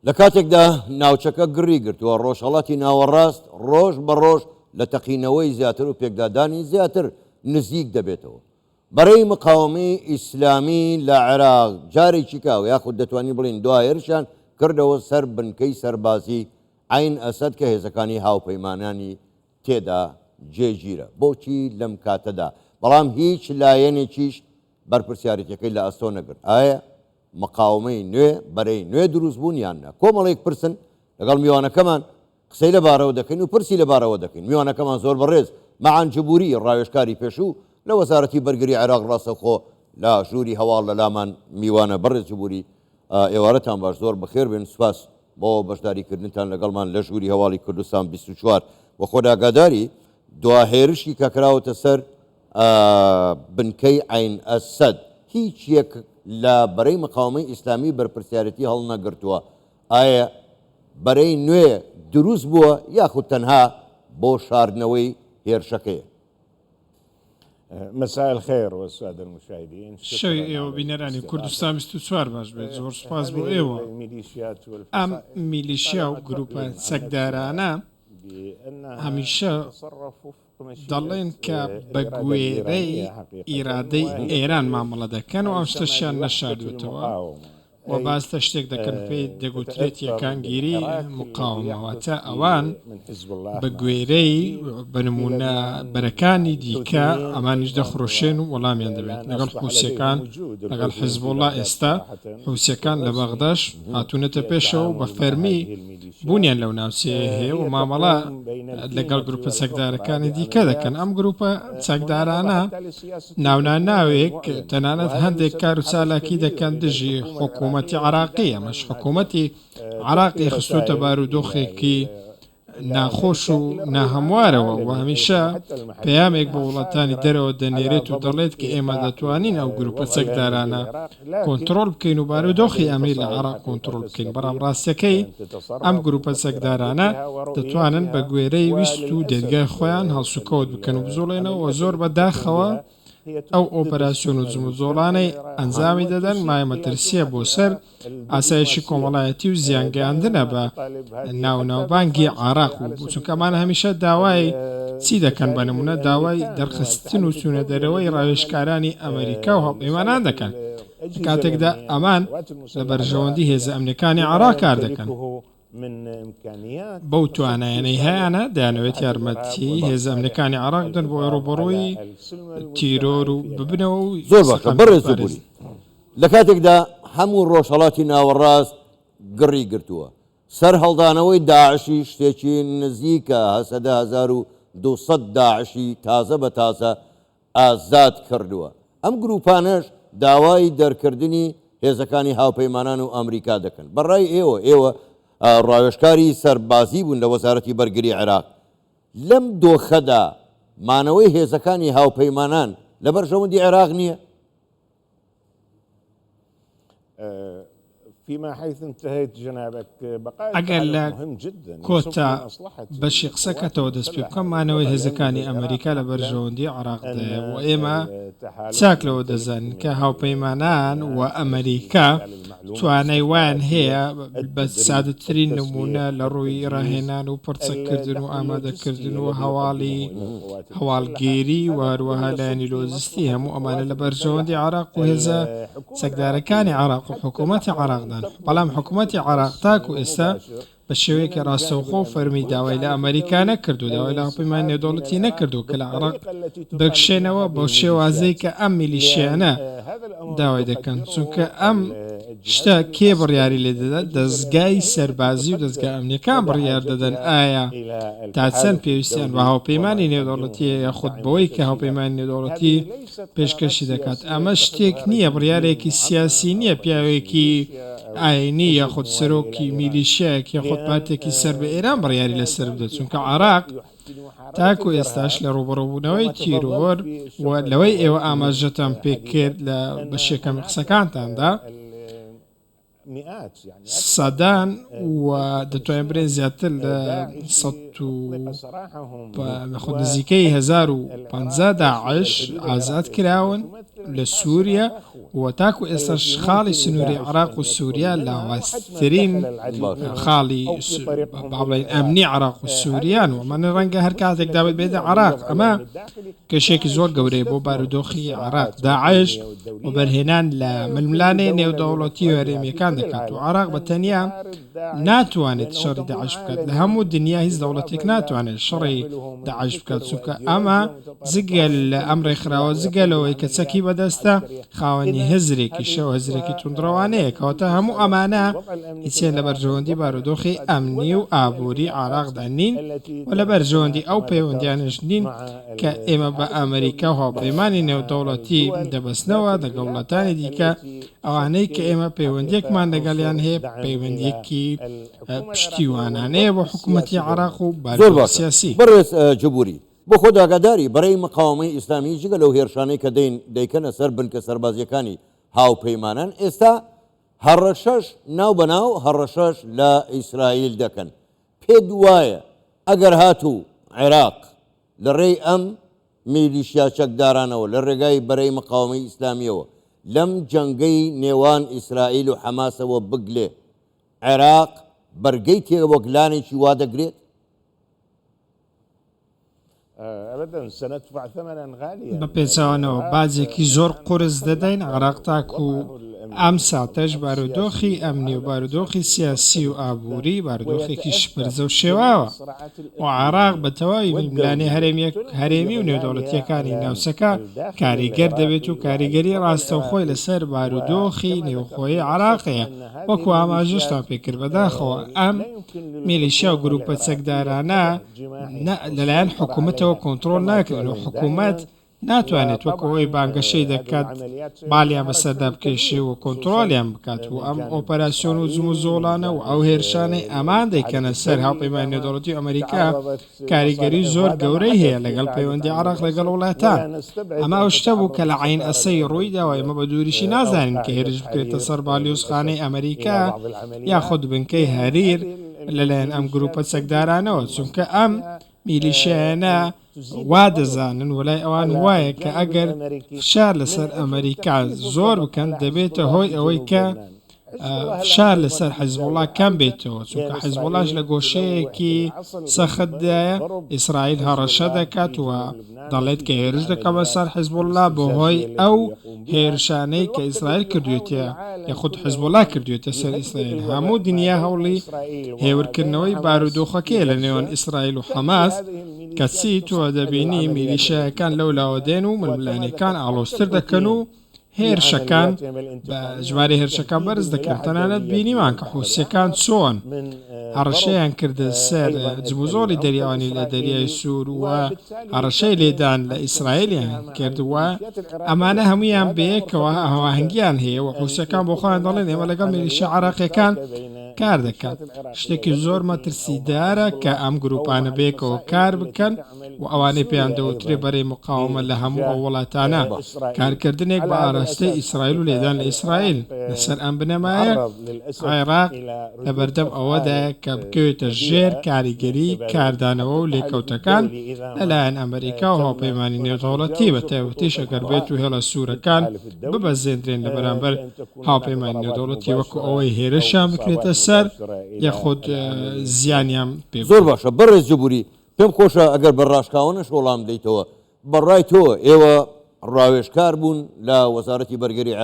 لە کاتێکدا ناوچەکە گڕی گرتووە ڕۆژهەڵاتی ناوەڕاست ڕۆژ بە ڕۆژ لە تەقینەوەی زیاتر و پێکدادانی زیاتر نزیک دەبێتەوە. بەرەی مقاومەی ئیسلامی لە عێراق جارێکی کاوە یاخود دەتوانین بڵین دوایێرشان کردەوە سەر بنکەی سەربازی عین ئەسەد کە هێزەکانی هاوپەیمانانی تێدا جێگیرە. بۆچی لەم کاتەدا بەڵام هیچ لایەنێکیش بەرپرسیارەتەکەی لە ئەستۆ نەگرت؟ ئایا مقاومەی نوێ بەرەی نوێ دروست بوون یان نە؟ کۆمەڵێک پرسن لەگەڵ میوانەکەمان قسەی لەبارەوە دەکەین و پرسی لەبارەوە دەکەین. میوانەکەمان زۆر بەڕێز مەعان جبوری ڕاوێژکاری پێشوو لە وەزارەتی بەرگری عێراق ڕاستەوخۆ لە ژووری هەواڵ لە لامان میوانە بەڕێز جبوری ئێوارەتان باش زۆر بەخێر بێن سوپاس بۆ بەشداریکردنتان لەگەڵمان لە ژووری هەواڵی کوردستان 24 و خۆداگاداری دواهێرشی کە کراوەتە سەر بنکەی عین ئەسەد هیچ یەک لە بەرەی مقاومەی ئیسلامی بەرپرسیارەتی هەڵ نەگرتووە. ئایا بەرەی نوێ دروست بووە یاخود تەنها بۆ شاردنەوەی هێرشەکەیە؟ مساء الخير والسادة المشاهدين. شوي ايوه بينراني كردستان 24 باش بيت زور سپاس بو ايوه ام ميليشيا و گروپا سەکدارانە هەمیشە دەڵێن کە بە گوێرەی ئیرادەی ئێران مامەڵە دەکەن و ئەم شتەشیان نەشاردوێتەوە و باز تە شتێک دەکەن پێی دەگوترێت یەکانگیری مقاومەواتە ئەوان بە گوێرەی بەنمونە بەرەکانی دیکە ئەمانیش دەخڕۆشێن و وەڵامیان دەبێت لەگەڵ حوسیەکان لەگەڵ حیزبوڵڵا. ئێستا حوسیەکان لە بەغداش هاتوونەتە پێشەوە و بە فەرمی بوونیان لەو ناوچەیە هەیە و مامەڵە لەگەڵ گروپە چەکدارەکانی دیکە دەکەن. ئەم گروپە چەکدارانە ناوناوێک تەنانەت هەندێک کار و چالاکی دەکەن دژی حکوومەتی عراقی. ئەمەش حکوومەتی عراقی خستوتە بارودۆخێکی ناخۆش و ناهەموارەوە و هەمیشە پەیامێک بە وڵاتانی دەرەوە دەنێرێت و دەڵێت کە ئێمە دەتوانین ئەو گروپە چەکدارانە کۆنتترۆل بکەین و بارودۆخی ئەمری لە عراق کۆنتترۆل بکەین. بەڕام ڕاستەکەی ئەم گروپە چەکدارانە دەتوانن بە گوێرەی ویست و دەرگای خۆیان هەڵسوکەوت بکەن و بزۆڵێنەوە زۆر بەداخەوە ئەو ئۆپەراسیۆن و جموزۆڵانەی ئەنجامی دەدەن مایەمەترسیە بۆ سەر ئاسایشی کۆمەڵایەتی و زیانگەیاندنە بە ناوناوبانگی عراق و چونکەمان هەمیشە داوای چی دەکەن بە نمونە داوای دەرخستن و چوونە دەرەوەی ڕاوێژکارانی ئەمریکا و هەڵپەیمانان دەکەن کاتێکدا ئەمان لە بەرژەوەندی هێزە ئەمریکانی عراق کار دەکەن. بەو توانایانەی هەیەە دەیانەوێت یارمەتی هێزە ئەمریکانی عراق بدەن بۆ ڕوبەڕۆی تیرۆر و ببنەوە و زۆر باشە بەڕێز بووری. لە کاتێکدا هەموو ڕۆژهەڵاتی ناوەڕاست گڕی گرتووە سەر هەڵدانەوەی داعشی شتێکی نزیکە 1200 داعشی تازە بە تازە ئازاد کردووە. ئەم گروپانەش داوای دەرکردنی هێزەکانی هاوپەیمانان و ئەمریکا دەکەن. بەڕای ئێوە ڕاوێژکاری سەربازی بوون لە وەزارەتی بەرگری عێراق. لەم دۆخەدا مانەوەی هێزەکانی هاوپەیمانان لە بەرژەوەندی عێراق نییە؟ ئەگەر لە کۆتا بەشی قسەکەتەوە دەست پێ بکەم مانەوەی هێزەکانی ئەمریکا لە بەرژەوەندی عێراقدایە و ئێمە چاک لەوە دەزانین کە هاوپەیمانان و ئەمریکا توانای وان هەیە بە سادەترین نمونە لە ڕووی ڕاهێنان و پڕچەکردن و ئامادەکردن و هەواڵگێری و هەروەها لایەنی لۆجستی هەموو ئەمانە لە بەرژەوەندی عێراق و هێزە چەکدارەکانی عێراق و حکوومەتی عێراقدان. بەڵام حکوومەتی عێراق تاکو ئێستا بە شێوەیەکی ڕاستەوخۆ فەرمی داوای لە ئەمریکا نەکردو داوای لە هاوپەیمانی نێودەوڵەتی نەکردو کە لە عێراق بەکشێنەوە بۆ شێوازەی کە ئەم میلیشیانە داوای دەکەن چونکە ئەم شتە کێ بڕیاری لێ دەدات؟ دەستگای سەربازی و دەستگای ئەمنیەکان بڕیار دەدەن ئایا تا چەند پێویستیان بە هاوپەیمانی نێودەوڵەتی یاخود بەوەی کە هاوپەیمانی نێودەوڵەتی پێشکەشی دەکات. ئەمە شتێک نییە، بڕیارێکی سیاسی نییە، پیاوێکی ئاینی یاخود سەرۆکی میلیشیایەکی یاخود پارتێکی سەر بە ئێران بڕیاری لەسەر بدات چونکە عێراق تاکو ئێستاش لە ڕوبەڕۆبوونەوەی تیرۆر و لەوەی ئێوە ئاماژەتان پێ کرد لە بەشێکەم قسەکانتاندا مئات يعني سەدان و دەتوانین برێن زیاتر لە 100 نزیکەی 1050 داعش ئازاد کراون لە سووریا و تاکو ئێستاش خاڵی سنووری عراق و سووریا لاوازترین خاڵی بڵێن ئەمنی عراق و سووریان و من ڕەنگە هەر کاتێک داوت بێتە عراق ئەمە کێشێکی زۆر گەورەی بۆ بارودۆخی عراق داعش و بەرهێنان لە ململانەی نێودەوڵەتی و هەرێمیەکان دەکات و عراق بە تەنیا ناتوانێت شەڕی داعش بکات لە هەموو دنیا هیچ دەوڵەتێک ناتوانێت شەڕی داعش بکات چونکە ئەمە جگەل لە ئەم ڕێکخراوە جگەلەوەی کە چەکی بەدەستە خاوەنی هزرێکی شەو هەزرێکی توندڕەوانەیە کەواتە هەموو ئەمانە هیچیان لە بەرژەوەندی بارودۆخی ئەمنی و ئابووری عراقدا نین و لە بەرژەوەندی ئەو پەیوەندیانش نین کە ئێمە بە ئەمریکا و هاوپەیمانی نێودەوڵەتی دەبەستنەوە لەگەڵ وڵاتانی دیکە ئەوانەی کە ئێمە پەیوەندیەکمان لەگەڵیان هەیە پەیوەندیەکی پشتیوانانەیە بۆ حکوومەتی عراق و بارودۆخی سیاسی. بەڕێز جبوری بۆ خۆ داگاداری بەڕێی مقاومەی ئیسلامی جگە لەو هێرشانەی کە دەیکەنە سەر بنکە سەربازیەکانی هاوپەیمانان ئێستا هەڕەشەش ناو بەناو هەڕەشەش لە ئیسرائیل دەکەن. پێت وایە ئەگەر هاتوو عێراق لە ڕێی ئەم میلیشیا چەکدارانەوە لە ڕێگای بەرەی مقاومەی ئیسلامیەوە لەم جەنگەی نێوان ئیسرائیل و حەماسەوە بگلێ عێراق بەرگەی تێوەگلانێکی وا دەگرێت؟ بە پێچەوانەوە بازێکی زۆر قورس دەدەین عراق تاکو ئەم ساتەش بارودۆخی ئەمنی و بارودۆخی سیاسی و ئابووری بارودۆخێکی شپرزە و شێواوە و عراق بە تەواوی ململانەی هەرێمی و نێودەوڵەتیەکانی ناوچەکە کاریگەر دەبێت و کاریگەری ڕاستەوخۆی لەسەر بارودۆخی نێوخۆی عراقەیە وەکو ئاماژەشتان پێکرد بەداخەوە ئەم میلیشیا و گروپە چەکدارانە لەلایەن حکوومەتەوە کۆنتڕۆل ناکردن و حکوومەت ناتوانێت وەکەوەی بانگەشەی دەکات بالیان بەسەردا بکێشێ و کۆنتترۆلیان بکات و ئەم ئۆپەراسیۆن و زم و زۆڵانە و ئەو هێرشانەی ئەمان دەیکەنە سەر هاوپەیمانی نێودەوڵەتی ئەمریکا کاریگەری زۆر گەورەی هەیە لەگەڵ پەیوەندی عراق لەگەڵ وڵاتان ئەمە ئەو شتە بوو کە لە عین ئەسەی ڕوویداوە ئێمە بە دووریشی نازانین کە هێرش بکرێتە سەر بالیۆزخانەی ئەمریکا یاخود بنکەی هەریر لەلایەن ئەم گروپە چەکدارانەوە چونکە ئەم میلیشیانە وا دەزانن وەلای ئەوان وایە کە ئەگەر فشار لەسەر ئەمریکا زۆر بکەن دەبێتە هۆی ئەوەی کە فشار لەسەر حیزبوڵا کەم بێتەوە چونکە حیزبوڵاش لە گۆشەیەکی سەختدایە ئیسرائیل هەڕەشە دەکات و دەڵێت کە هێرش دەکە بەسەر حیزبوڵا بۆ هۆی ئەو هێرشانەی کە ئیسرائیل کردوێتە یاخود حیزبوڵا کردوێتە سەر ئیسرائیل هەموو دنیا هەوڵی هێورکردنەوەی بارودۆخەکەی لە نێوان ئیسرائیل و حەماس کەچی تۆ دەبینی میلیشیاکان لەو لاوەدێن و ململانەکان ئاڵۆستر دەکەن و هێرشەکان بە ژمارە هێرشەکان بەرز دەکەن تەنانەت بینیمان کە حوسیەکان چۆن هەڕەشەیان کردە سەر جبوزۆڵی دەریاوانی لە دەریای سوور و هەڕەشەی لێدان لە ئیسرائیلیان کردووە ئەمانە هەمویان بەیەکەوە هەواهنگیان هەیە و حوسیەکان بۆ خۆیان دەڵێن ئێمە لەگەڵ میلیشیا عراقیەکان کار دەکات شتێکی زۆر مەترسیدارە کە ئەم گروپانە بێکەوە کار بکەن و ئەوانەی پێیان دەوترێ بەرەی مقاومە لە هەموو ئەو وڵاتانە کارکردنێک بە ئاراستەی ئیسرائیل و لێدان لە ئیسرائیل لەسەر ئەم بنەمایە عێراق لە بەردەم ئەوەدایە کە بکەوێتە ژێر کاریگەری کاردانەوە و لێکەوتەکان لەلایەن ئەمریکا و هاوپەیمانی نێودەوڵەتی بە تایبەتیش ئەگەر بێت و هێڵە سوورەکان ببەزێنرێن لە بەرامبەر هاوپەیمانی نێودەوڵەتی وەکو ئەوەی هێرشیان بکرێتە سەر یاخود زیانیان پێ زۆر باشە. بەڕێز جبوری پێم خۆشە ئەگەر بە ڕاشکاوەنەش وەڵام دەیتەوە بەڕای تۆ ئێوە ڕاوێژکار بوون لە وەزارەتی بەرگەری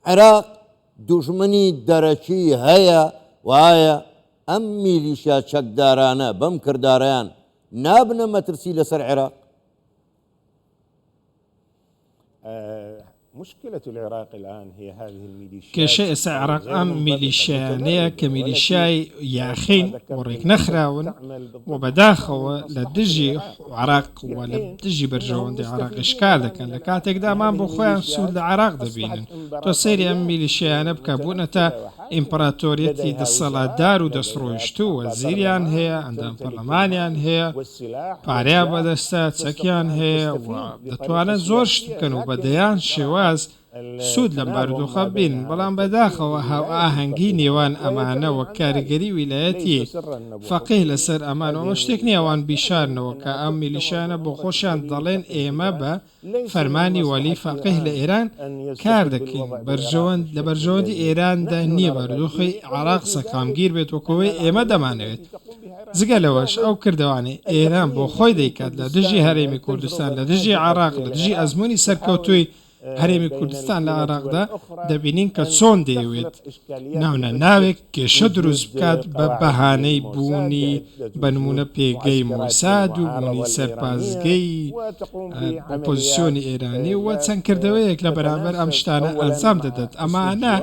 عێراق دوژمنی دەرەکی هەیە وایە ئەم میلیشیا چەکدارانە بەم کردارەیان نابنە مەترسی لەسەر عێراق؟ کێشەی ئێستا عێراق ئەم میلیشیانەیە کە میلیشیای یاخین و ڕێک نەخراون و بەداخەوە لە دژی عێراق و لە دژی بەرژەوەندی عێراقی شکار دەکەن لە کاتێکدامان بۆ خۆیان سوود لە عێراق دەبینن تۆ سەیری ئەم میلیشیانە بکە بوونەتە ئیمپراتۆریەتی دەسەڵاتدار و دەستڕۆیشتوو وەزیریان هەیە ئەندام پەرلەمانیان هەیە پارەیان بەدەستە چەکیان هەیە و دەتوانن زۆر شت بکەن و بەدەیان شێواز سوود لەم بارودۆخە بین بەڵام بەداخەوە هاو ئاهەنگی نێوان ئەمانە وە کاریگەری ویلایەتی فەقیه لەسەر ئەمان ئەوە شتێک نییەوان بیشارنەوە کە ئەم میلیشیانە بۆ خۆشیان دەڵێن ئێمە بە فەرمانی وەلی فەقیه لە ئێران کار دەکەین لە بەرژەوەندی ئێراندا نییە بارودۆخی عێراق سەقامگیر بێت وەکەوەی ئێمە دەمانەوێت جگە لەوەش ئەو کردوانێ ئێران بۆ خۆی دەیکات لە دژی هەرێمی کوردستان لە دژی عێراق لە دژی ئەزمموی سەرکەوتووی هەرێمی کوردستان لە عێراقدا دەبینین کە چۆن دەیەوێت ناونە ناوێک کێشە دروست بکات بە بەهانەی بوونی بەنمونە پێگەی مۆساد و بوونی سەرپازگەی ئۆپۆزیسیۆنی ئێرانی وە چەند کردەوەیەک لە بەرامبەر ئەم شتانە ئەنجام دەدات ئەمانە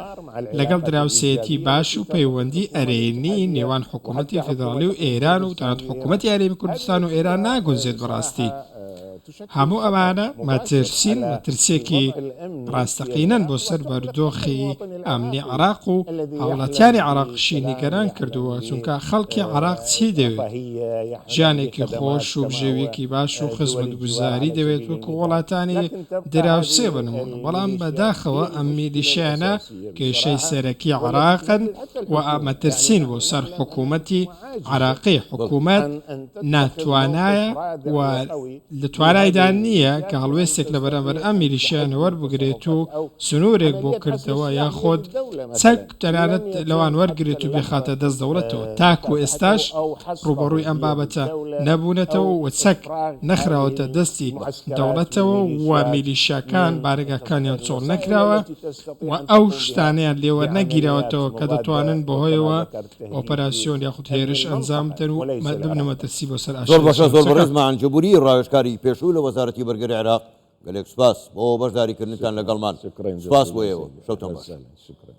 لەگەڵ دراوسێتی باش و پەیوەندی ئەرێنی نێوان حکوومەتی فێدراڵی و ئێران و تەنانەت حکوومەتی هەرێمی کوردستان و ئێران ناگونجێت بەڕاستی هەموو ئەمانە مەترسین مەترسێکی ڕاستەقینەن بۆ سەر بەردۆخی ئەمنی عێراق و هاوڵاتیانی عێراقیشی نیگەران کردووە چونکە خەڵکی عێراق چی دەوێت ژیانێکی خۆش و بژێویەکی باش و خزمەتگوزاری دەوێت وەکو وڵاتانی دراوسێ بنمونە بەڵام بەداخەوە ئەم میلیشیانە کێشەی سەرەکی عێراقن و مەترسین بۆ سەر حکوومەتی عێراقی حکوومەت ناتوانایە و لەتوانایدا نییە کە هەڵوێستێک لە بەرامبەر ئەم میلیشیانە وەربگرێت و سنوورێک بۆ کردەوە یاخۆت چەک تەنانەت لەوان وەرگێت و بێخاتە دەست دەوڵەتەوە تاکو ئێستاش ڕوبەڕووی ئەم بابەتە نەبوونەتەوە و چەک نەخراوەتە دەستی دەوڵەتەوە و میلیشیاکان بارگاکانیان چۆڵ نەکراوە و ئەو شتانیان لێوە نەگیراوەتەوە کە دەتوانن بەهۆیەوە ئۆپەراسیۆن یاخود هێرش ئەنجام بدەن و ببنە مەترسی بۆ سەر زۆر باشە زۆر بەڕێز مەعەنجەبووری ڕاوێژکاری پێشوو لە وەزارەتی بەرگەری عێراق گەلێک سوپاس بۆ بەشداریکردنتان لەگەڵمان سوپاس بۆ ئێوە شەوتان باش.